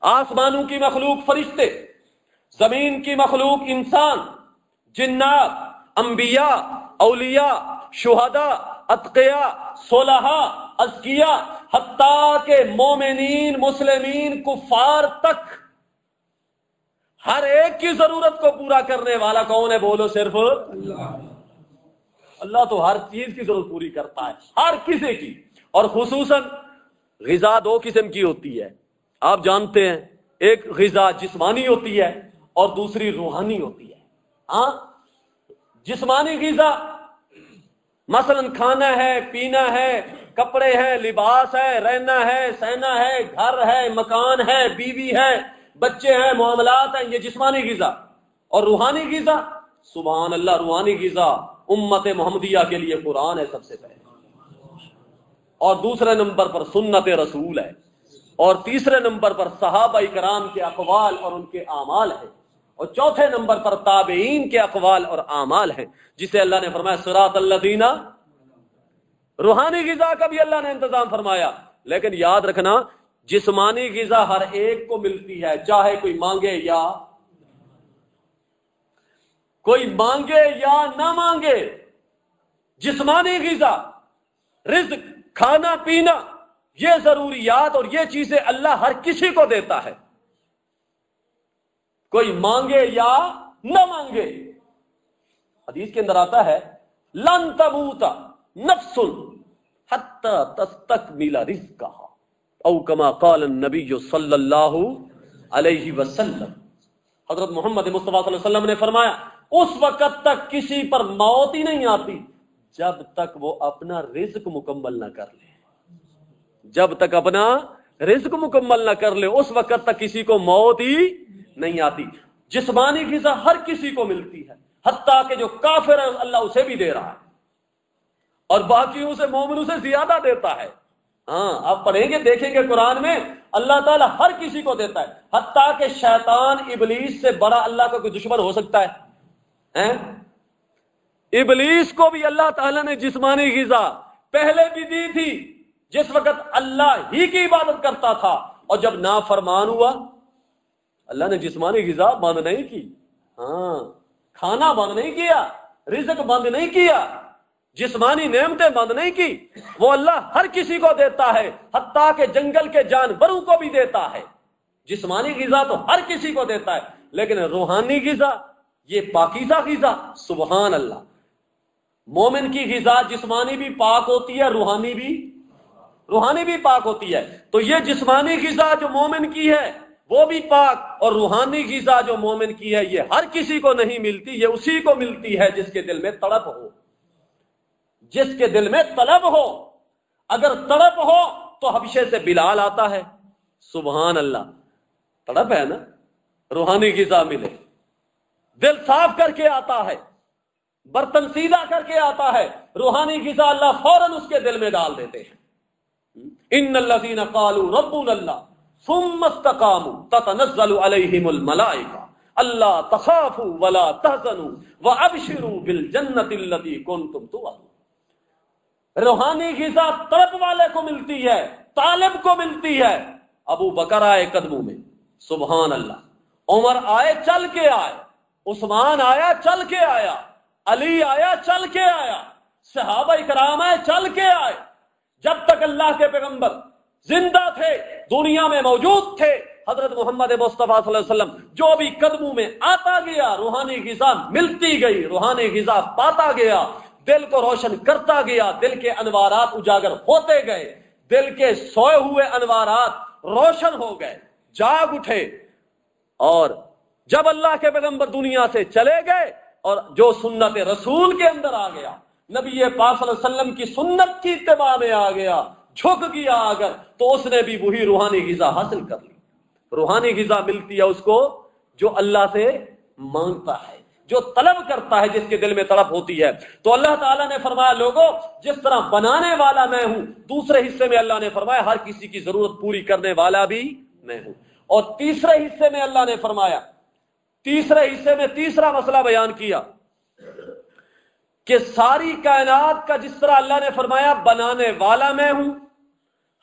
آسمانوں کی مخلوق فرشتے، زمین کی مخلوق انسان، جنات، انبیاء، اولیاء، شہداء، اتقیاء، صلحاء، ازکیاء، حتیٰ کہ مومنین، مسلمین، کفار تک ہر ایک کی ضرورت کو پورا کرنے والا کون ہے؟ بولو صرف اللہ۔ اللہ تو ہر چیز کی ضرورت پوری کرتا ہے، ہر کسی کی، اور خصوصاً غذا دو قسم کی ہوتی ہے، آپ جانتے ہیں، ایک غذا جسمانی ہوتی ہے اور دوسری روحانی ہوتی ہے۔ ہاں، جسمانی غذا مثلا کھانا ہے، پینا ہے، کپڑے ہیں، لباس ہے، رہنا ہے، سہنا ہے، گھر ہے، مکان ہے، بیوی ہے، بچے ہیں، معاملات ہیں، یہ جسمانی غذا۔ اور روحانی غذا، سبحان اللہ، روحانی غذا امت محمدیہ کے لیے قرآن ہے سب سے پہلے، اور دوسرے نمبر پر سنت رسول ہے، اور تیسرے نمبر پر صحابہ کرام کے اقوال اور ان کے اعمال ہیں، اور چوتھے نمبر پر تابعین کے اقوال اور اعمال ہیں، جسے اللہ نے فرمایا صراط الذین۔ روحانی غذا کا بھی اللہ نے انتظام فرمایا، لیکن یاد رکھنا جسمانی غذا ہر ایک کو ملتی ہے، چاہے کوئی مانگے یا نہ مانگے۔ جسمانی غذا، رزق، کھانا پینا، یہ ضروریات اور یہ چیزیں اللہ ہر کسی کو دیتا ہے، کوئی مانگے یا نہ مانگے۔ حدیث کے اندر آتا ہے لن تموت نفس حتی تستکمل رزقها، او کما قال النبی صلی اللہ علیہ وسلم۔ حضرت محمد مصطفیٰ صلی اللہ علیہ وسلم نے فرمایا اس وقت تک کسی پر موت ہی نہیں آتی جب تک وہ اپنا رزق مکمل نہ کر لے، جب تک اپنا رزق مکمل نہ کر لے اس وقت تک کسی کو موت ہی نہیں آتی۔ جسمانی غذا ہر کسی کو ملتی ہے، حتیٰ کہ جو کافر ہے اللہ اسے بھی دے رہا ہے، اور باقیوں سے، مومنوں سے زیادہ دیتا ہے۔ ہاں، آپ پڑھیں گے دیکھیں گے قرآن میں اللہ تعالیٰ ہر کسی کو دیتا ہے، حتیٰ کہ شیطان ابلیس سے بڑا اللہ کا کوئی دشمن ہو سکتا ہے؟ ابلیس کو بھی اللہ تعالیٰ نے جسمانی غذا پہلے بھی دی تھی جس وقت اللہ ہی کی عبادت کرتا تھا، اور جب نافرمان ہوا اللہ نے جسمانی غذا بند نہیں کی، ہاں، کھانا بند نہیں کیا، رزق بند نہیں کیا، جسمانی نعمتیں بند نہیں کی، وہ اللہ ہر کسی کو دیتا ہے، حتیٰ کہ جنگل کے جانوروں کو بھی دیتا ہے۔ جسمانی غذا تو ہر کسی کو دیتا ہے، لیکن روحانی غذا یہ پاکیزہ غذا، سبحان اللہ۔ مومن کی غذا جسمانی بھی پاک ہوتی ہے، روحانی بھی پاک ہوتی ہے، تو یہ جسمانی غذا جو مومن کی ہے وہ بھی پاک، اور روحانی غذا جو مومن کی ہے یہ ہر کسی کو نہیں ملتی، یہ اسی کو ملتی ہے جس کے دل میں تڑپ ہو، جس کے دل میں طلب ہو۔ اگر تڑپ ہو تو حبشے سے بلال آتا ہے، سبحان اللہ، تڑپ ہے نا، روحانی غذا ملے، دل صاف کر کے آتا ہے، برتن سیدھا کر کے آتا ہے، روحانی غذا اللہ فوراً اس کے دل میں ڈال دیتے ہیں۔ ان الذین قالوا ربنا اللہ ثم استقاموا تتنزل علیہم الملائکہ الا تخافوا ولا تحزنوا وابشروا بالجنۃ التي کنتم توعدون۔ روحانی غذا طلب والے کو ملتی ہے، طالب کو ملتی ہے۔ ابو بکر آئے قدموں میں، سبحان اللہ، عمر آئے چل کے آئے، عثمان آیا چل کے آیا، علی آیا چل کے آیا، صحابہ کرام آئے چل کے آئے۔ جب تک اللہ کے پیغمبر زندہ تھے، دنیا میں موجود تھے، حضرت محمد مصطفیٰ صلی اللہ علیہ وسلم جو بھی قدموں میں آتا گیا روحانی غذا ملتی گئی، روحانی غذا پاتا گیا، دل کو روشن کرتا گیا، دل کے انوارات اجاگر ہوتے گئے، دل کے سوئے ہوئے انوارات روشن ہو گئے، جاگ اٹھے۔ اور جب اللہ کے پیغمبر دنیا سے چلے گئے اور جو سنت رسول کے اندر آ گیا، نبی پاک صلی اللہ علیہ وسلم کی سنت کی اتباع میں آ گیا، جھک گیا اگر، تو اس نے بھی وہی روحانی غذا حاصل کر لی۔ روحانی غذا ملتی ہے اس کو جو اللہ سے مانگتا ہے، جو طلب کرتا ہے، جس کے دل میں طلب ہوتی ہے۔ تو اللہ تعالیٰ نے فرمایا لوگوں جس طرح بنانے والا میں ہوں، دوسرے حصے میں اللہ نے فرمایا ہر کسی کی ضرورت پوری کرنے والا بھی میں ہوں۔ اور تیسرے حصے میں اللہ نے فرمایا، تیسرے حصے میں تیسرا مسئلہ بیان کیا کہ ساری کائنات کا جس طرح اللہ نے فرمایا بنانے والا میں ہوں،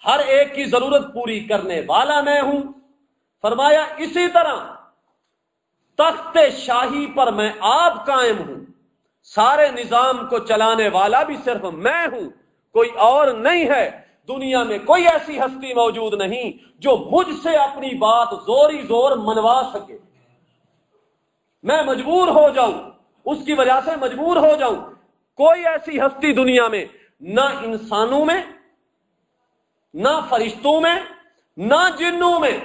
ہر ایک کی ضرورت پوری کرنے والا میں ہوں۔ فرمایا اسی طرح تخت شاہی پر میں آپ قائم ہوں، سارے نظام کو چلانے والا بھی صرف میں ہوں، کوئی اور نہیں ہے۔ دنیا میں کوئی ایسی ہستی موجود نہیں جو مجھ سے اپنی بات زوری زور منوا سکے، میں مجبور ہو جاؤں، اس کی وجہ سے مجبور ہو جاؤں۔ کوئی ایسی ہستی دنیا میں، نہ انسانوں میں، نہ فرشتوں میں، نہ جنوں میں،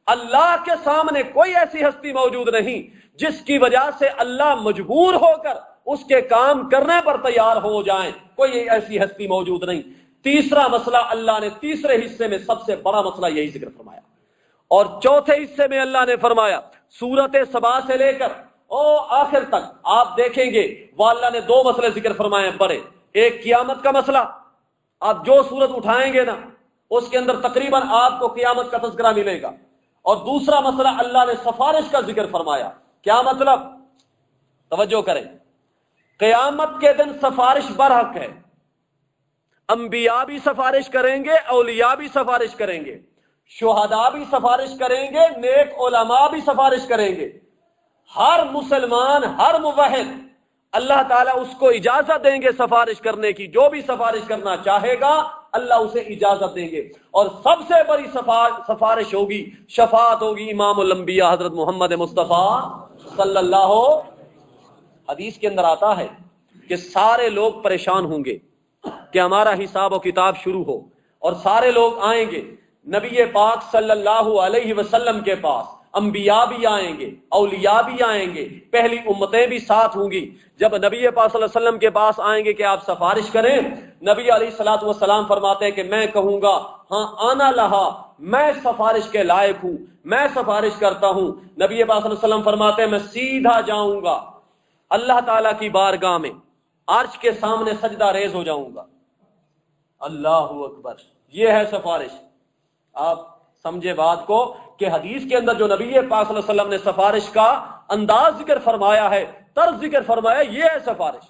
اللہ کے سامنے کوئی ایسی ہستی موجود نہیں جس کی وجہ سے اللہ مجبور ہو کر اس کے کام کرنے پر تیار ہو جائیں، کوئی ایسی ہستی موجود نہیں۔ تیسرا مسئلہ اللہ نے تیسرے حصے میں سب سے بڑا مسئلہ یہی ذکر فرمایا، اور چوتھے حصے میں اللہ نے فرمایا سورت سبا سے لے کر آخر تک آپ دیکھیں گے وہ اللہ نے دو مسئلے ذکر فرمائے بڑے، ایک قیامت کا مسئلہ، آپ جو سورت اٹھائیں گے نا اس کے اندر تقریباً آپ کو قیامت کا تذکرہ ملے گا، اور دوسرا مسئلہ اللہ نے سفارش کا ذکر فرمایا۔ کیا مطلب؟ توجہ کریں، قیامت کے دن سفارش برحق ہے، انبیاء بھی سفارش کریں گے، اولیاء بھی سفارش کریں گے، شہداء بھی سفارش کریں گے، نیک علماء بھی سفارش کریں گے۔ ہر مسلمان، ہر موحد، اللہ تعالیٰ اس کو اجازت دیں گے سفارش کرنے کی، جو بھی سفارش کرنا چاہے گا اللہ اسے اجازت دیں گے، اور سب سے بڑی سفارش ہوگی، شفاعت ہوگی امام الانبیاء حضرت محمد مصطفیٰ صلی اللہ۔ حدیث کے اندر آتا ہے کہ سارے لوگ پریشان ہوں گے کہ ہمارا حساب و کتاب شروع ہو، اور سارے لوگ آئیں گے نبی پاک صلی اللہ علیہ وسلم کے پاس، انبیاء بھی آئیں گے، اولیاء بھی آئیں گے، پہلی امتیں بھی ساتھ ہوں گی۔ جب نبی پاک صلی اللہ علیہ وسلم کے پاس آئیں گے کہ آپ سفارش کریں، نبی علیہ الصلوۃ والسلام فرماتے ہیں کہ میں کہوں گا ہاں آنا لہا، میں سفارش کے لائق ہوں، میں سفارش کرتا ہوں۔ نبی پاک صلی اللہ علیہ وسلم فرماتے ہیں میں سیدھا جاؤں گا اللہ تعالیٰ کی بارگاہ میں، عرش کے سامنے سجدہ ریز ہو جاؤں گا۔ اللہ اکبر، یہ ہے سفارش۔ آپ سمجھے بات کو کہ حدیث کے اندر جو نبی پاک صلی اللہ علیہ وسلم نے سفارش کا انداز ذکر فرمایا ہے، طرز ذکر فرمایا، یہ ہے سفارش۔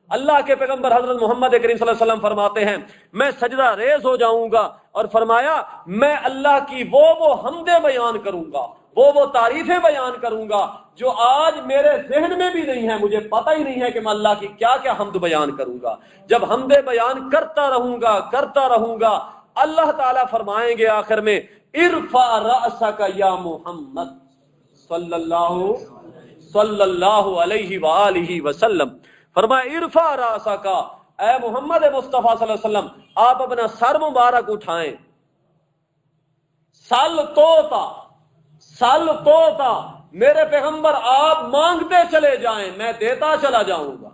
اللہ کے پیغمبر حضرت محمد کریم صلی اللہ علیہ وسلم فرماتے ہیں میں سجدہ ریز ہو جاؤں گا، اور فرمایا میں اللہ کی وہ حمدیں بیان کروں گا، وہ تعریفیں بیان کروں گا جو آج میرے ذہن میں بھی نہیں ہے، مجھے پتہ ہی نہیں ہے کہ میں اللہ کی کیا کیا حمد بیان کروں گا۔ جب حمدیں بیان کرتا رہوں گا اللہ تعالیٰ فرمائیں گے آخر میں ارفع رأسک یا محمد صلی اللہ علیہ وآلہ وسلم، فرمایا ارفع رأسک، اے محمد مصطفیٰ صلی اللہ علیہ وسلم آپ اپنا سر مبارک اٹھائیں، سل توتا، میرے پیغمبر آپ مانگتے چلے جائیں میں دیتا چلا جاؤں گا،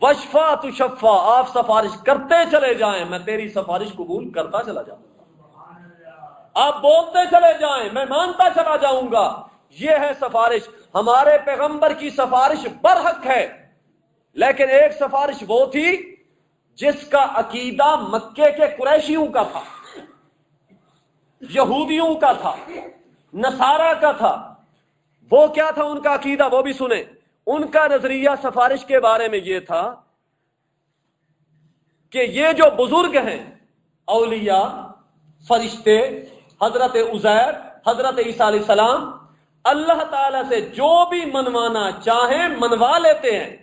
وشفا تشفا، آپ سفارش کرتے چلے جائیں میں تیری سفارش قبول کرتا چلا جاؤں گا، آپ بولتے چلے جائیں میں مانتا چلا جاؤں گا۔ یہ ہے سفارش۔ ہمارے پیغمبر کی سفارش برحق ہے، لیکن ایک سفارش وہ تھی جس کا عقیدہ مکے کے قریشیوں کا تھا، یہودیوں کا تھا، نصارہ کا تھا۔ وہ کیا تھا ان کا عقیدہ؟ وہ بھی سنیں۔ ان کا نظریہ سفارش کے بارے میں یہ تھا کہ یہ جو بزرگ ہیں، اولیاء، فرشتے، حضرت عزیر، حضرت عیسیٰ علیہ السلام، اللہ تعالیٰ سے جو بھی منوانا چاہیں منوا لیتے ہیں،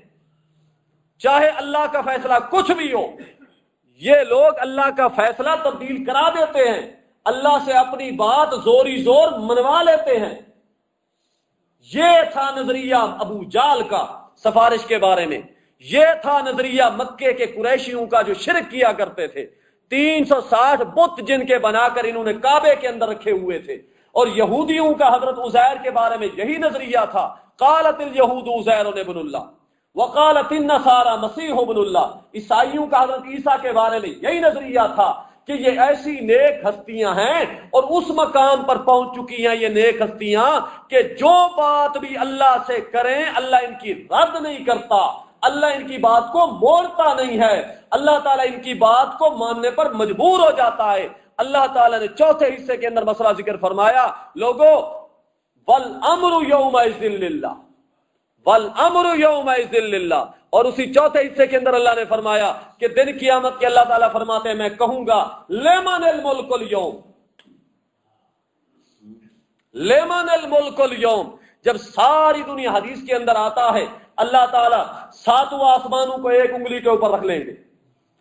چاہے اللہ کا فیصلہ کچھ بھی ہو، یہ لوگ اللہ کا فیصلہ تبدیل کرا دیتے ہیں، اللہ سے اپنی بات زوری زور منوا لیتے ہیں۔ یہ تھا نظریہ ابو جال کا سفارش کے بارے میں، یہ تھا نظریہ مکے کے قریشیوں کا جو شرک کیا کرتے تھے، 360 بت جن کے بنا کر انہوں نے کعبے کے اندر رکھے ہوئے تھے۔ اور یہودیوں کا حضرت عزیر کے بارے میں یہی نظریہ تھا، قالت الیہود عزیر ابن اللہ وقالت النصارى مسیح ابن اللہ۔ عیسائیوں کا حضرت عیسیٰ کے بارے میں یہی نظریہ تھا کہ یہ ایسی نیک ہستیاں ہیں اور اس مقام پر پہنچ چکی ہیں یہ نیک ہستیاں کہ جو بات بھی اللہ سے کریں اللہ ان کی رد نہیں کرتا، اللہ ان کی بات کو موڑتا نہیں ہے، اللہ تعالیٰ ان کی بات کو ماننے پر مجبور ہو جاتا ہے۔ اللہ تعالیٰ نے چوتھے حصے کے اندر مسئلہ ذکر فرمایا، لوگوں وَالْأَمْرُ يَوْمَئِذٍ لِلَّهِ، وَالْأَمْرُ يَوْمَئِذٍ لِلَّهِ، اور اسی چوتھے حصے کے اندر اللہ نے فرمایا کہ دن قیامت کے اللہ تعالیٰ فرماتے ہیں میں کہوں گا لمن الملک اليوم، لمن الملک اليوم۔ جب ساری دنیا، حدیث کے اندر آتا ہے اللہ تعالیٰ ساتوں آسمانوں کو ایک انگلی کے اوپر رکھ لیں گے،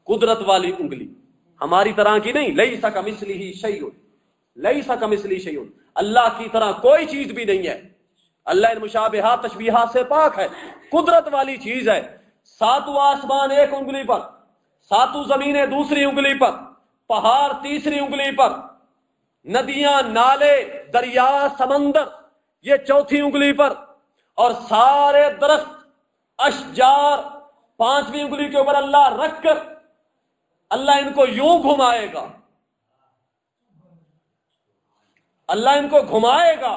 قدرت والی انگلی، ہماری طرح کی نہیں، لیس کمثلہ شیء، لیس کمثلہ شیء، اللہ کی طرح کوئی چیز بھی نہیں ہے، اللہ ان مشابہات تشبیہات سے پاک ہے، قدرت والی چیز ہے۔ ساتوں آسمان ایک انگلی پر، ساتوں زمینیں دوسری انگلی پر، پہاڑ تیسری انگلی پر، ندیاں نالے دریا سمندر یہ چوتھی انگلی پر، اور سارے درخت اشجار پانچویں انگلی کے اوپر اللہ رکھ کر اللہ ان کو یوں گھمائے گا، اللہ ان کو گھمائے گا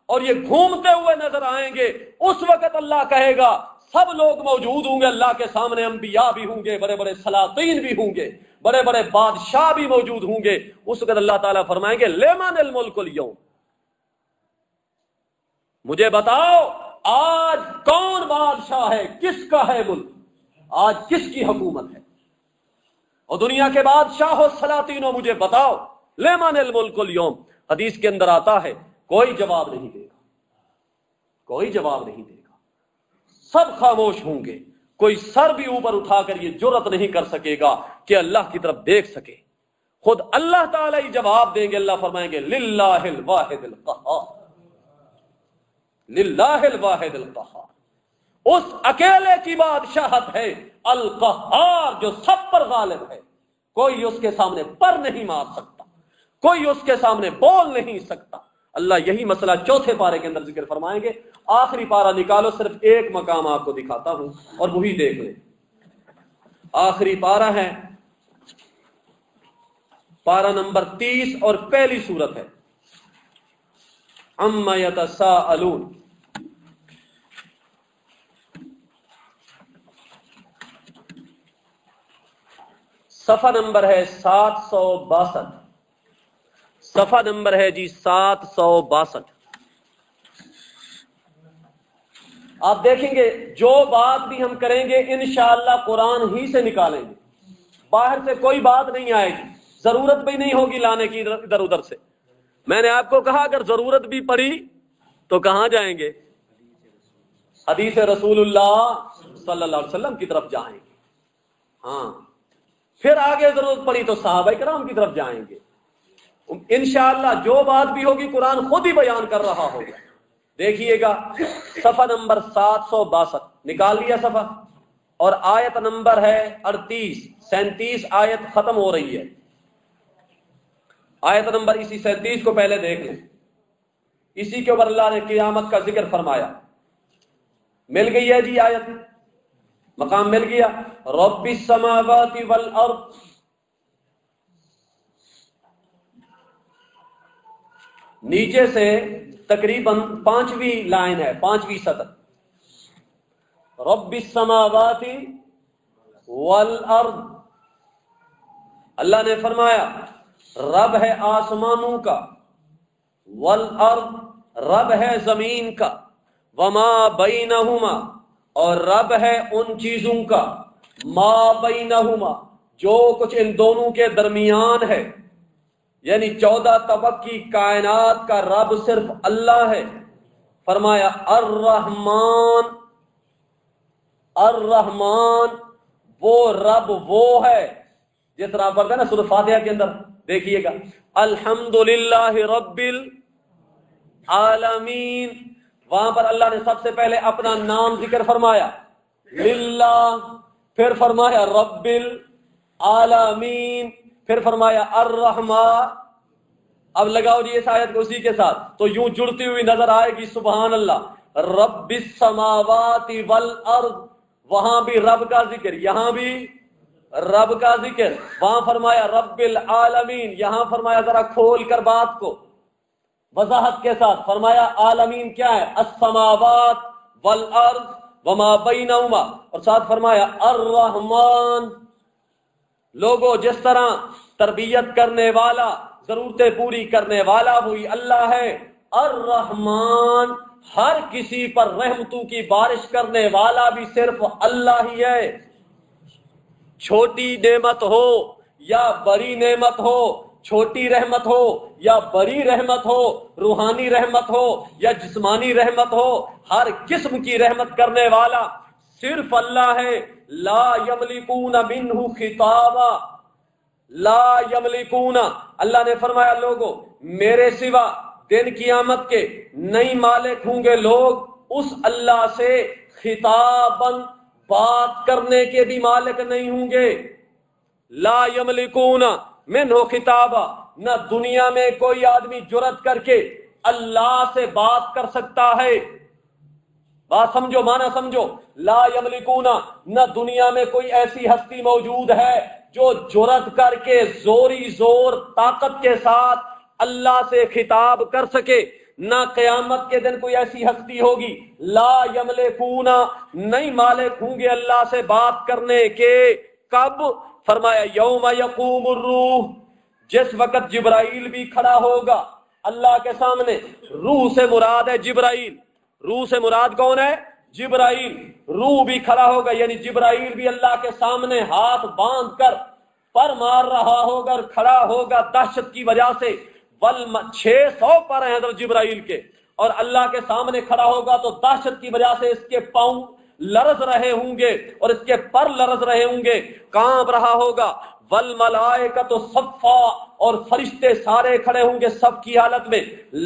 اور یہ گھومتے ہوئے نظر آئیں گے۔ اس وقت اللہ کہے گا سب لوگ موجود ہوں گے اللہ کے سامنے، انبیاء بھی ہوں گے، بڑے بڑے سلاطین بھی ہوں گے، بڑے بڑے بادشاہ بھی موجود ہوں گے۔ اس وقت اللہ تعالیٰ فرمائیں گے لمن الملک اليوم، مجھے بتاؤ آج کون بادشاہ ہے، کس کا ہے ملک، آج کس کی حکومت ہے، اور دنیا کے بادشاہ ہو سلاطینوں مجھے بتاؤ لمن الملک اليوم۔ حدیث کے اندر آتا ہے کوئی جواب نہیں دے گا، کوئی جواب نہیں دے گا، سب خاموش ہوں گے، کوئی سر بھی اوپر اٹھا کر یہ جرت نہیں کر سکے گا کہ اللہ کی طرف دیکھ سکے، خود اللہ تعالیٰ ہی جواب دیں گے۔ اللہ فرمائیں گے للہ الواحد القہار، للہ الواحد القہار، اس اکیلے کی بادشاہت ہے القہار جو سب پر غالب ہے، کوئی اس کے سامنے پر نہیں مار سکتا، کوئی اس کے سامنے بول نہیں سکتا۔ اللہ یہی مسئلہ چوتھے پارے کے اندر ذکر فرمائیں گے۔ آخری پارہ نکالو، صرف ایک مقام آپ کو دکھاتا ہوں اور وہی دیکھ لیں۔ آخری پارہ ہے پارہ نمبر 30 اور پہلی سورت ہے عما یتساءلون۔ صفحہ نمبر ہے 762، صفحہ نمبر ہے جی 762۔ آپ دیکھیں گے جو بات بھی ہم کریں گے انشاءاللہ قرآن ہی سے نکالیں گے، باہر سے کوئی بات نہیں آئے گی، ضرورت بھی نہیں ہوگی لانے کی ادھر ادھر سے۔ میں نے آپ کو کہا اگر ضرورت بھی پڑی تو کہاں جائیں گے؟ حدیث رسول اللہ صلی اللہ علیہ وسلم کی طرف جائیں گے، ہاں، پھر آگے ضرورت پڑی تو صحابہ کرام کی طرف جائیں گے۔ انشاءاللہ جو بات بھی ہوگی قرآن خود ہی بیان کر رہا ہوگا۔ دیکھیے گا صفحہ نمبر 762، نکال لیا صفحہ، اور آیت نمبر ہے 38، 37 آیت ختم ہو رہی ہے۔ آیت نمبر اسی 37 کو پہلے دیکھ لیں، اسی کے اوپر اللہ نے قیامت کا ذکر فرمایا۔ مل گئی ہے جی آیت، مقام مل گیا۔ رب السماوات والارض، نیچے سے تقریباً 5ویں لائن ہے، 5ویں سطر۔ رب السماوات والارض، اللہ نے فرمایا رب ہے آسمانوں کا، والارض رب ہے زمین کا، وما بینہما اور رب ہے ان چیزوں کا، ما بینہما جو کچھ ان دونوں کے درمیان ہے، یعنی 14 طبق کی کائنات کا رب صرف اللہ ہے۔ فرمایا الرحمن، الرحمن وہ رب وہ ہے، جس طرح پڑھتے ہیں نا سورۃ فاتحہ کے اندر، دیکھیے گا الحمدللہ رب العالمین، وہاں پر اللہ نے سب سے پہلے اپنا نام ذکر فرمایا للہ، پھر فرمایا رب العالمین، پھر فرمایا الرحمن۔ اب لگاؤ جی اس آیت کو اسی کے ساتھ تو یوں جڑتی ہوئی نظر آئے گی، سبحان اللہ، رب السماوات والارض، وہاں بھی رب کا ذکر، یہاں بھی رب کا ذکر، وہاں فرمایا رب العالمین، یہاں فرمایا ذرا کھول کر بات کو وضاحت کے ساتھ، فرمایا عالمین کیا ہے؟ السماوات والارض وما بینہما، اور ساتھ فرمایا الرحمن۔ لوگوں جس طرح تربیت کرنے والا، ضرورتیں پوری کرنے والا وہی اللہ ہے، الرحمن ہر کسی پر رحمتوں کی بارش کرنے والا بھی صرف اللہ ہی ہے. چھوٹی نعمت ہو یا بڑی نعمت ہو، چھوٹی رحمت ہو یا بڑی رحمت ہو، روحانی رحمت ہو یا جسمانی رحمت ہو، ہر قسم کی رحمت کرنے والا صرف اللہ ہے. لا یملکون منہ خطابا، لا یملکون، اللہ نے فرمایا لوگوں میرے سوا دن قیامت کے نہیں مالک ہوں گے لوگ اس اللہ سے خطاباً، بات کرنے کے بھی مالک نہیں ہوں گے. لا یملکون منہ خطابا، نہ دنیا میں کوئی آدمی جرأت کر کے اللہ سے بات کر سکتا ہے. بات سمجھو، معنی سمجھو. لا یملکون، نہ دنیا میں کوئی ایسی ہستی موجود ہے جو جرأت کر کے زوری زور طاقت کے ساتھ اللہ سے خطاب کر سکے. نہ قیامت کے دن کوئی ایسی ہستی ہوگی. لا یملکون، نہیں مالک ہوں گے اللہ سے بات کرنے کے. کب؟ فرمایا یوم یقوم الروح، جس وقت جبرائیل بھی کھڑا ہوگا اللہ کے سامنے. روح سے مراد ہے جبرائیل، روح سے مراد کون ہے؟ جبرائیل. روح بھی کھڑا ہوگا، یعنی جبرائیل بھی اللہ کے سامنے ہاتھ باندھ کر پر مار رہا ہوگا اور کھڑا ہوگا دہشت کی وجہ سے. 600 پر ہیں حضرت جبرائیل کے، اور اللہ کے سامنے کھڑا ہوگا تو دہشت کی وجہ سے اس کے پاؤں لرز رہے ہوں گے اور اس کے پر لرز رہے ہوں گے، کانپ رہا ہوگا. والملائکۃ صفا، اور فرشتے سارے کھڑے ہوں گے صف کی حالت میں.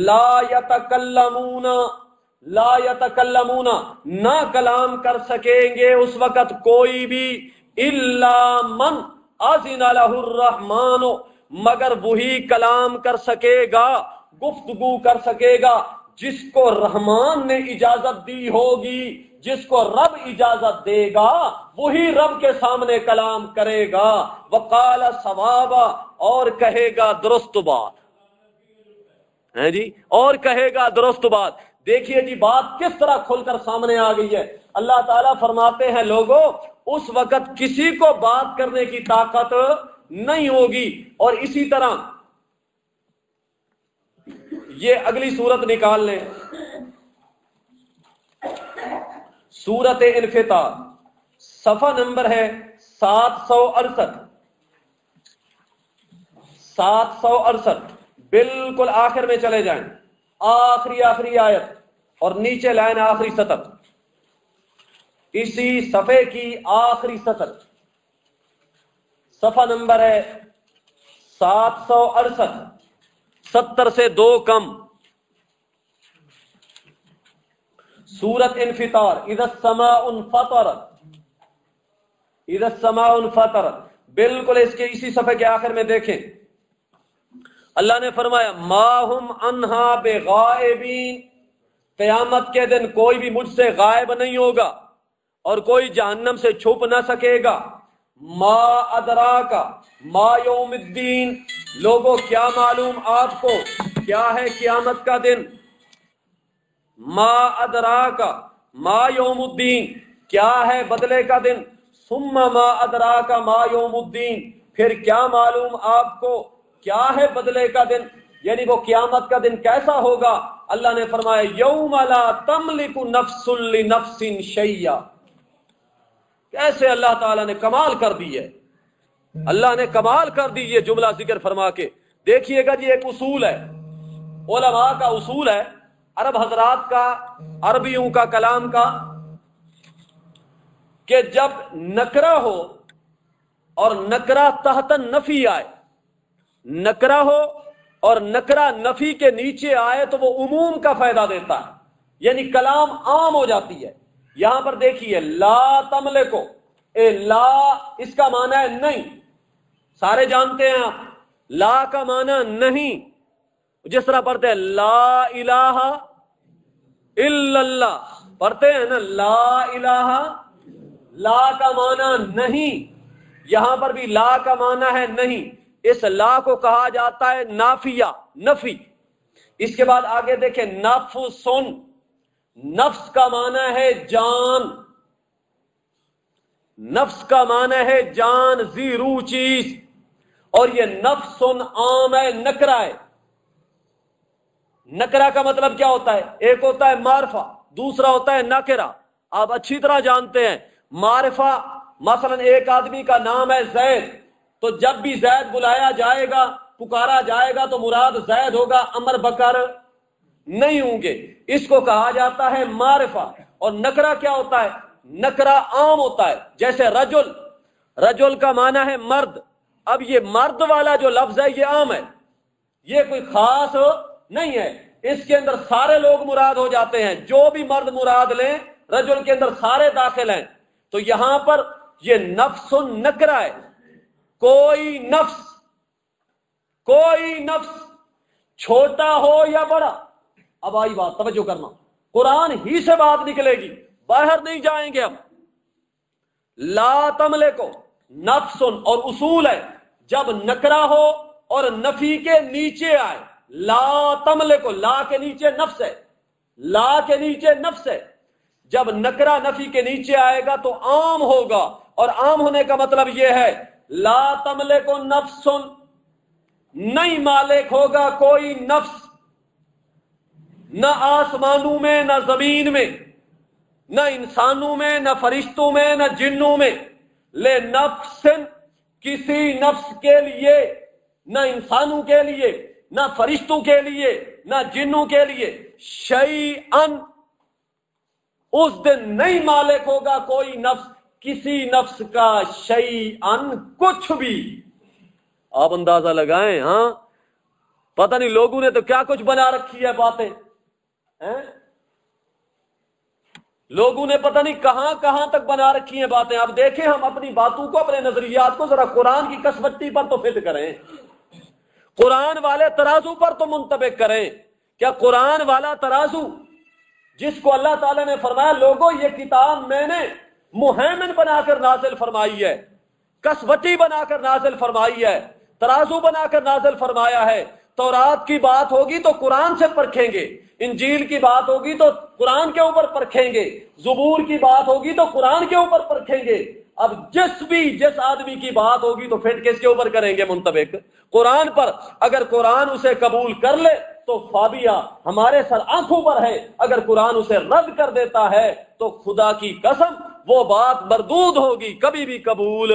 لا یتکلمون، لا یتکلمون، نہ کلام کر سکیں گے اس وقت کوئی بھی. الا من اذن لہ الرحمن، مگر وہی کلام کر سکے گا، گفتگو کر سکے گا جس کو رحمان نے اجازت دی ہوگی. جس کو رب اجازت دے گا وہی رب کے سامنے کلام کرے گا. وقال صوابا، اور کہے گا درست بات ہے جی، اور کہے گا درست بات. دیکھیے جی بات کس طرح کھل کر سامنے آ گئی ہے. اللہ تعالیٰ فرماتے ہیں لوگوں اس وقت کسی کو بات کرنے کی طاقت نہیں ہوگی. اور اسی طرح یہ اگلی صورت نکال لیں، سورت انفطار، صفحہ نمبر ہے 768، 768، بالکل آخر میں چلے جائیں، آخری آیت اور نیچے لائن آخری سطر، اسی صفحے کی آخری سطر، صفحہ نمبر ہے 768، 70 سے 2 کم. سورت انفطار، اذا السماء انفطرت، اذا السماء انفطرت، بالکل اس کے اسی صفحے کے آخر میں دیکھیں اللہ نے فرمایا ما ہم عنہا بغائبین، قیامت کے دن کوئی بھی مجھ سے غائب نہیں ہوگا اور کوئی جہنم سے چھپ نہ سکے گا. ما ادراکا ما یوم الدین، لوگوں کیا معلوم آپ کو کیا ہے قیامت کا دن. ما ادراکا ما یوم الدین، کیا ہے بدلے کا دن. ثم ما ادراکا ما یوم الدین، پھر کیا معلوم آپ کو کیا ہے بدلے کا دن، یعنی وہ قیامت کا دن کیسا ہوگا. اللہ نے فرمایا یوم لا تملک نفس لنفس شیئا. کیسے اللہ تعالیٰ نے کمال کر دی ہے، اللہ نے کمال کر دی یہ جملہ ذکر فرما کے. دیکھیے گا جی ایک اصول ہے، علماء کا اصول ہے، عرب حضرات کا، عربیوں کا کلام کا، کہ جب نکرہ ہو اور نکرہ تحت نفی آئے، نکرہ ہو اور نکرہ نفی کے نیچے آئے تو وہ عموم کا فائدہ دیتا ہے، یعنی کلام عام ہو جاتی ہے. یہاں پر دیکھیے لا تملکو، لا اس کا معنی ہے نہیں، سارے جانتے ہیں آپ لا کا معنی نہیں. جس طرح پڑھتے ہیں لا الہ الا اللہ، پڑھتے ہیں نا لا الہ، لا کا معنی نہیں. یہاں پر بھی لا کا معنی ہے نہیں. اس لا کو کہا جاتا ہے نافیہ، نفی. اس کے بعد آگے دیکھیں نفسن، نفس کا معنی ہے جان، نفس کا معنی ہے جان، ذی روح چیز. اور یہ نفسن عام ہے، نکرہ ہے. نکرا کا مطلب کیا ہوتا ہے؟ ایک ہوتا ہے معرفہ، دوسرا ہوتا ہے نکرا۔ آپ اچھی طرح جانتے ہیں معرفہ، مثلا ایک آدمی کا نام ہے زید، تو جب بھی زید بلایا جائے گا، پکارا جائے گا، تو مراد زید ہوگا، عمر بکر نہیں ہوں گے، اس کو کہا جاتا ہے معرفہ۔ اور نکرا کیا ہوتا ہے؟ نکرا عام ہوتا ہے، جیسے رجل، رجل کا معنی ہے مرد۔ اب یہ مرد والا جو لفظ ہے یہ عام ہے، یہ کوئی خاص نہیں ہے، اس کے اندر سارے لوگ مراد ہو جاتے ہیں، جو بھی مرد مراد لیں رجل کے اندر سارے داخل ہیں۔ تو یہاں پر یہ نفس نکرا ہے، کوئی نفس، کوئی نفس چھوٹا ہو یا بڑا۔ اب آئی بات، توجہ کرنا، قرآن ہی سے بات نکلے گی، باہر نہیں جائیں گے ہم۔ لا تملکو نفس، اور اصول ہے جب نکرا ہو اور نفی کے نیچے آئے، لا تملکو، لا کے نیچے نفس ہے، لا کے نیچے نفس ہے، جب نکرا نفی کے نیچے آئے گا تو عام ہوگا، اور عام ہونے کا مطلب یہ ہے لا تملکو نفس، نہیں مالک ہوگا کوئی نفس، نہ آسمانوں میں، نہ زمین میں، نہ انسانوں میں، نہ فرشتوں میں، نہ جنوں میں، لے نفس، کسی نفس کے لیے، نہ انسانوں کے لیے، نہ فرشتوں کے لیے، نہ جنوں کے لیے، شیئن، اس دن نہیں مالک ہوگا کوئی نفس کسی نفس کا، شیئن، کچھ بھی۔ آپ اندازہ لگائیں، ہاں پتہ نہیں لوگوں نے تو کیا کچھ بنا رکھی ہے باتیں، لوگوں نے پتہ نہیں کہاں کہاں تک بنا رکھی ہیں باتیں۔ اب دیکھیں ہم اپنی باتوں کو، اپنے نظریات کو ذرا قرآن کی کسوٹی پر تو فٹ کریں، قرآن والے ترازو پر تو منطبق کریں۔ کیا قرآن والا ترازو جس کو اللہ تعالیٰ نے فرمایا لوگوں یہ کتاب میں نے مہیمن بنا کر نازل فرمائی ہے، کسوٹی بنا کر نازل فرمائی ہے، ترازو بنا کر نازل فرمایا ہے، تورات کی بات ہوگی تو قرآن سے پرکھیں گے، انجیل کی بات ہوگی تو قرآن کے اوپر پرکھیں گے، زبور کی بات ہوگی تو قرآن کے اوپر پرکھیں گے۔ اب جس آدمی کی بات ہوگی تو پھر کس کے اوپر کریں گے منطبق؟ قرآن پر۔ اگر قرآن اسے قبول کر لے تو فابیا ہمارے سر آنکھوں پر ہے، اگر قرآن اسے رد کر دیتا ہے تو خدا کی قسم وہ بات مردود ہوگی، کبھی بھی قبول۔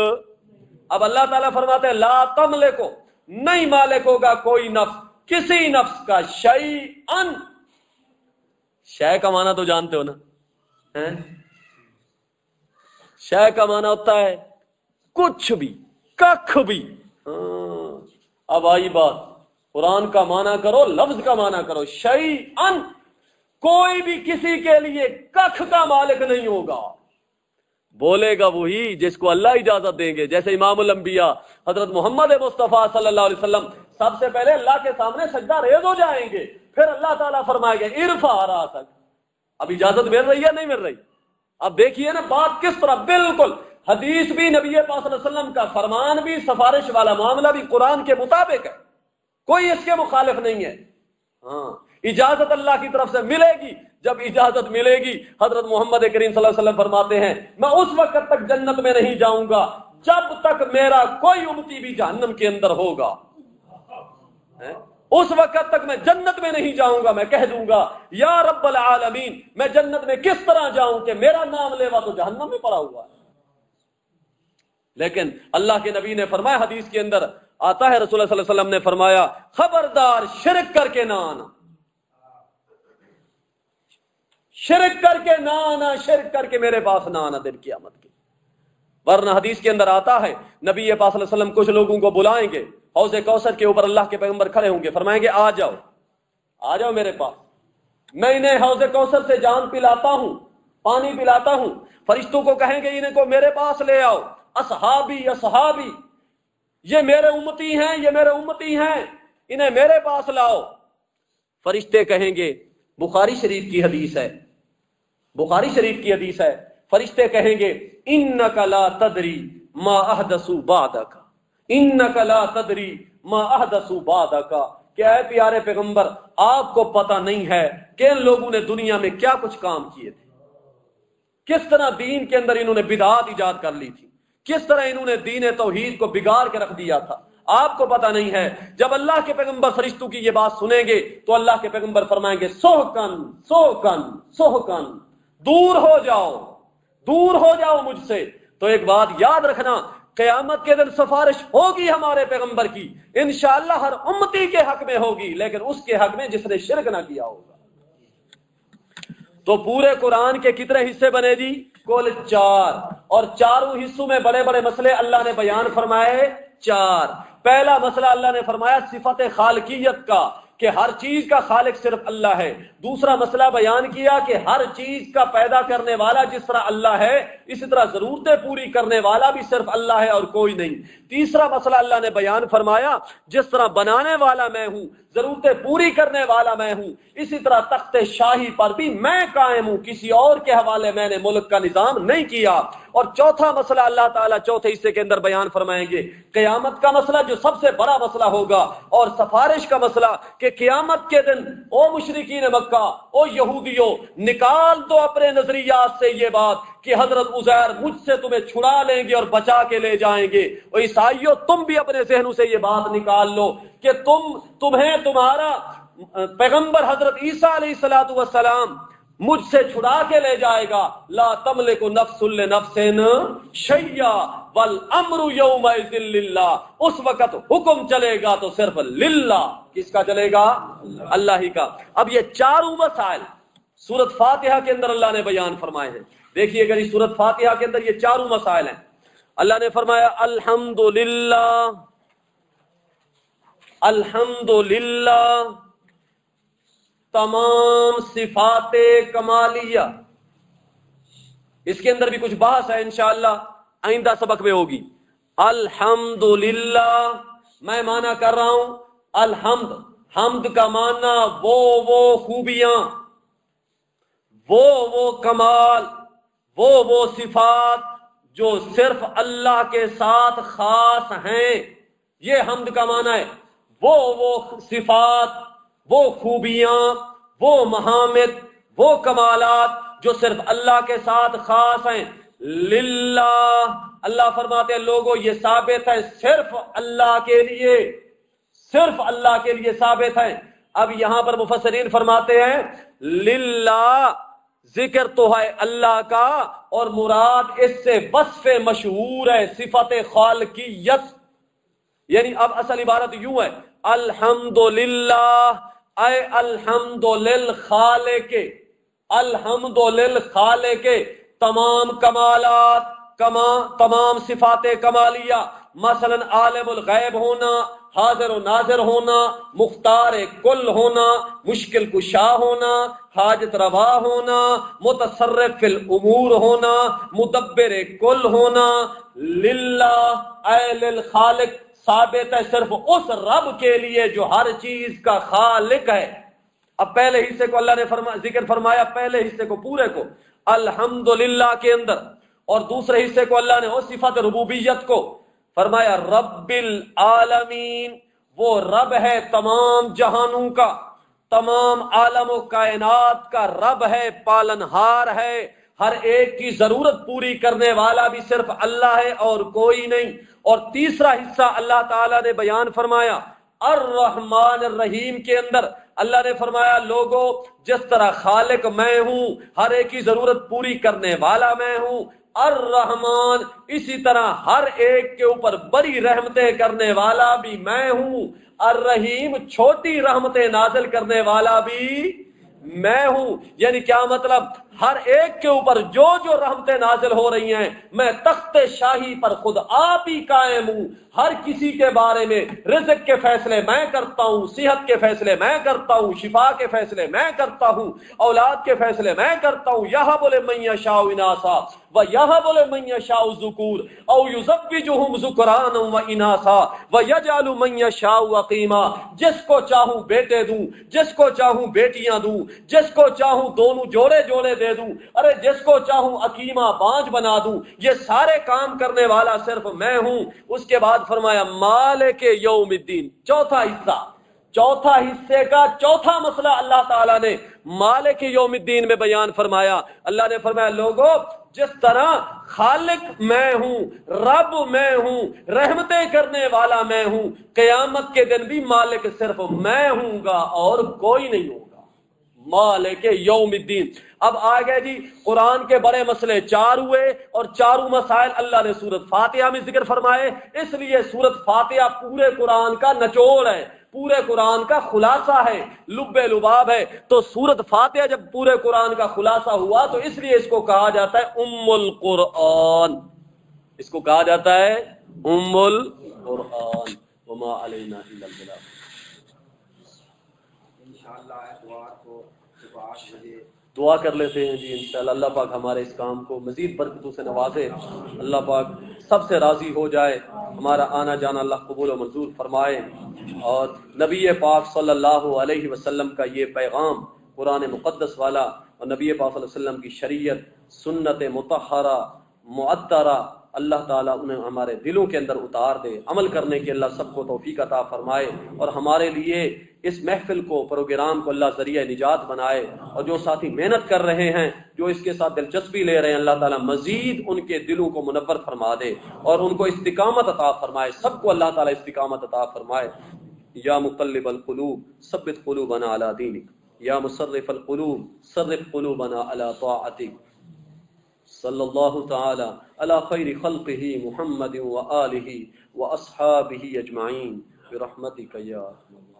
اب اللہ تعالیٰ فرماتے ہیں لا تملکو، نہیں مالک ہوگا کوئی نفس کسی نفس کا، شیئن، شے کا معنی تو جانتے ہو نا، شے کا معنی ہوتا ہے کچھ بھی، کخ بھی۔ اب آئی بات، قرآن کا معنی کرو، لفظ کا معنی کرو، شیئن، کوئی بھی کسی کے لیے کخ کا مالک نہیں ہوگا۔ بولے گا وہی جس کو اللہ اجازت دیں گے، جیسے امام الانبیاء حضرت محمد مصطفیٰ صلی اللہ علیہ وسلم سب سے پہلے اللہ کے سامنے سجدہ ریز ہو جائیں گے، پھر اللہ تعالیٰ فرمائے گا ارفع راسک۔ اب اجازت مل رہی ہے نہیں مل رہی؟ اب دیکھیے نا بات کس طرح، بالکل حدیث بھی، نبی پاک صلی اللہ علیہ وسلم کا فرمان بھی، سفارش والا معاملہ بھی قرآن کے مطابق ہے، کوئی اس کے مخالف نہیں ہے۔ ہاں اجازت اللہ کی طرف سے ملے گی، جب اجازت ملے گی حضرت محمد کریم صلی اللہ علیہ وسلم فرماتے ہیں میں اس وقت تک جنت میں نہیں جاؤں گا جب تک میرا کوئی امتی بھی جہنم کے اندر ہوگا، اس وقت تک میں جنت میں نہیں جاؤں گا۔ میں کہہ دوں گا یا رب العالمین میں جنت میں کس طرح جاؤں کہ میرا نام لیوا تو جہنم میں پڑا ہوا ہے۔ لیکن اللہ کے نبی نے فرمایا، حدیث کے اندر آتا ہے، رسول اللہ صلی اللہ علیہ وسلم نے فرمایا خبردار شرک کر کے نہ آنا، شرک کر کے نہ آنا، شرک کر کے میرے پاس نہ آنا دن قیامت کی۔ ورنہ حدیث کے اندر آتا ہے نبی پاک صلی اللہ علیہ وسلم کچھ لوگوں کو بلائیں گے، حوض کوثر کے اوپر اللہ کے پیغمبر کھڑے ہوں گے، فرمائیں گے آ جاؤ، آ جاؤ میرے پاس، میں انہیں حوض کوثر سے جام پلاتا ہوں، پانی پلاتا ہوں۔ فرشتوں کو کہیں گے انہیں کو میرے پاس لے آؤ، اصحابی اصحابی، یہ میرے امتی ہیں، یہ میرے امتی ہیں، انہیں میرے پاس لاؤ۔ فرشتے کہیں گے، بخاری شریف کی حدیث ہے، بخاری شریف کی حدیث ہے، فرشتے کہیں گے انک لا تدری ما احدثوا بعدک، انک لا تدری ما احدثوا بعدک، کہ اے پیارے پیغمبر آپ کو پتہ نہیں ہے کہ ان لوگوں نے دنیا میں کیا کچھ کام کیے تھے، کس طرح دین کے اندر انہوں نے بدعات ایجاد کر لی تھی، کس طرح انہوں نے دین توحید کو بگاڑ کے رکھ دیا تھا۔ آپ کو پتہ نہیں ہے جب اللہ کے پیغمبر فرشتوں کی یہ بات سنیں گے تو اللہ کے پیغمبر فرمائیں گے سوکن سوکن سوکن، دور ہو جاؤ مجھ سے۔ تو ایک بات یاد رکھنا، قیامت کے دن سفارش ہوگی ہمارے پیغمبر کی، انشاءاللہ ہر امتی کے حق میں ہوگی، لیکن اس کے حق میں جس نے شرک نہ کیا ہوگا۔ تو پورے قرآن کے کتنے حصے بنے جی؟ کل 4، اور چاروں حصوں میں بڑے بڑے مسئلے اللہ نے بیان فرمائے 4۔ پہلا مسئلہ اللہ نے فرمایا صفت خالقیت کا، کہ ہر چیز کا خالق صرف اللہ ہے۔ دوسرا مسئلہ بیان کیا کہ ہر چیز کا پیدا کرنے والا جس طرح اللہ ہے، اسی طرح ضرورتیں پوری کرنے والا بھی صرف اللہ ہے اور کوئی نہیں۔ تیسرا مسئلہ اللہ نے بیان فرمایا جس طرح بنانے والا میں ہوں، ضرورتیں پوری کرنے والا میں ہوں، اسی طرح تخت شاہی پر بھی میں قائم ہوں، کسی اور کے حوالے میں نے ملک کا نظام نہیں کیا۔ اور چوتھا مسئلہ اللہ تعالیٰ چوتھے حصے کے اندر بیان فرمائیں گے قیامت کا مسئلہ، جو سب سے بڑا مسئلہ ہوگا، اور سفارش کا مسئلہ کہ قیامت کے دن او مشرکین مکہ، او یہودیوں، نکال دو اپنے نظریات سے یہ بات کہ حضرت عزیر مجھ سے تمہیں چھڑا لیں گے اور بچا کے لے جائیں گے۔ اور عیسائیوں تم بھی اپنے ذہنوں سے یہ بات نکال لو کہ تمہیں تمہارا پیغمبر حضرت عیسیٰ علیہ السلام مجھ سے چھڑا کے لے جائے گا۔ لا تملک نفس لنفس شیئا والامر یومئذ للہ، اس وقت حکم چلے گا تو صرف للہ، کس کا چلے گا؟ اللہ ہی کا۔ اب یہ چاروں مسائل سورۃ فاتحہ کے اندر اللہ نے بیان فرمائے ہیں۔ دیکھیے گا جی، سورۃ فاتحہ کے اندر یہ چاروں مسائل ہیں۔ اللہ نے فرمایا الحمدللہ، الحمدللہ، تمام صفات کمالیہ۔ اس کے اندر بھی کچھ بحث ہے، انشاءاللہ آئندہ سبق میں ہوگی۔ الحمدللہ میں معنی کر رہا ہوں الحمد، حمد کا معنی وہ خوبیاں، وہ کمال، وہ صفات جو صرف اللہ کے ساتھ خاص ہیں، یہ حمد کا معنی ہے۔ وہ صفات، وہ خوبیاں، وہ محامد، وہ کمالات جو صرف اللہ کے ساتھ خاص ہیں۔ للہ، اللہ فرماتے ہیں لوگوں یہ ثابت ہے صرف اللہ کے لیے، صرف اللہ کے لیے ثابت ہے۔ اب یہاں پر مفسرین فرماتے ہیں للہ ذکر تو ہے اللہ کا، اور مراد اس سے وصف مشہور ہے صفت خالقیت۔ یعنی اب اصل عبارت یوں ہے الحمدللہ اے الحمد للخالق، الحمد للخالق، تمام کمالات، تمام صفات کمالیہ، مثلا عالم الغیب ہونا، حاضر و ناظر ہونا، مختار کل ہونا، مشکل کشا ہونا، حاجت روا ہونا، متصرف فی الامور ہونا، مدبر کل ہونا، للہ اے للخالق ثابت ہے صرف اس رب کے لیے جو ہر چیز کا خالق ہے۔ اب پہلے حصے کو اللہ نے ذکر فرمایا، پہلے حصے کو پورے کو الحمدللہ کے اندر، اور دوسرے حصے کو اللہ نے اس صفت ربوبیت کو فرمایا رب العالمین، وہ رب ہے تمام جہانوں کا، تمام عالم و کائنات کا رب ہے، پالنہار ہے، ہر ایک کی ضرورت پوری کرنے والا بھی صرف اللہ ہے اور کوئی نہیں۔ اور تیسرا حصہ اللہ تعالیٰ نے بیان فرمایا الرحمن الرحیم کے اندر اللہ نے فرمایا لوگوں جس طرح خالق میں ہوں، ہر ایک کی ضرورت پوری کرنے والا میں ہوں، الرحمن اسی طرح ہر ایک کے اوپر بڑی رحمتیں کرنے والا بھی میں ہوں، الرحیم چھوٹی رحمتیں نازل کرنے والا بھی میں ہوں۔ یعنی کیا مطلب؟ ہر ایک کے اوپر جو رحمتیں نازل ہو رہی ہیں میں تخت شاہی پر خود آپ ہی قائم ہوں، ہر کسی کے بارے میں رزق کے فیصلے میں کرتا ہوں، صحت کے فیصلے میں کرتا ہوں، شفا کے فیصلے میں کرتا ہوں، اولاد کے فیصلے میں کرتا ہوں۔ یہب لمن یشاء اناثا ویہب لمن یشاء الذکور او یزوجہم ذکرانا واناثا ویجعل من یشاء عقیما، جس کو چاہوں بیٹے دوں، جس کو چاہوں بیٹیاں دوں، جس کو چاہوں دونوں جوڑے جوڑے دے دوں، ارے جس کو چاہوں عقیمہ بانج بنا دوں، یہ سارے کام کرنے والا صرف میں ہوں۔ اس کے بعد فرمایا مالک یوم الدین، چوتھا حصے کا چوتھا مسئلہ اللہ تعالیٰ نے مالک یوم الدین میں بیان فرمایا۔ اللہ نے فرمایا لوگوں جس طرح خالق میں ہوں، رب میں ہوں، رحمتیں کرنے والا میں ہوں، قیامت کے دن بھی مالک صرف میں ہوں گا اور کوئی نہیں ہوگا، مالک یوم الدین۔ اب آگے جی قرآن کے بڑے مسئلے 4 ہوئے، اور چاروں مسائل اللہ نے سورۃ فاتحہ میں ذکر فرمائے۔ اس لیے سورۃ فاتحہ پورے قرآن کا نچوڑ ہے، پورے قرآن کا خلاصہ ہے، لب لباب ہے۔ تو سورۃ فاتحہ جب پورے قرآن کا خلاصہ ہوا تو اس لیے اس کو کہا جاتا ہے ام القرآن، اس کو کہا جاتا ہے ام القرآن۔ وما علینا الا البلاغ۔ انشاءاللہ اتوار کو صبح 8 بجے دعا کر لیتے ہیں جی انشاءاللہ اللہ پاک ہمارے اس کام کو مزید برکتوں سے نوازے، اللہ پاک سب سے راضی ہو جائے، ہمارا آنا جانا اللہ قبول و منظور فرمائے، اور نبی پاک صلی اللہ علیہ وسلم کا یہ پیغام قرآن مقدس والا اور نبی پاک صلی اللہ علیہ وسلم کی شریعت، سنت مطہرہ معطرہ، اللہ تعالیٰ انہیں ہمارے دلوں کے اندر اتار دے، عمل کرنے کی اللہ سب کو توفیق عطا فرمائے، اور ہمارے لیے اس محفل کو، پروگرام کو اللہ ذریعہ نجات بنائے، اور جو ساتھی محنت کر رہے ہیں، جو اس کے ساتھ دلچسپی لے رہے ہیں، اللہ تعالیٰ مزید ان کے دلوں کو منور فرما دے اور ان کو استقامت عطا فرمائے، سب کو اللہ تعالیٰ استقامت عطا فرمائے۔ یا مقلب القلوب ثبت قلوبنا علی دینک، یا مصرف القلوب صرف قلوبنا علی طاعتک، صلی اللہ تعالی علی خیر خلقہ محمد و آلہ و اصحابہ اجمعین برحمتک یا ارحم الراحمین۔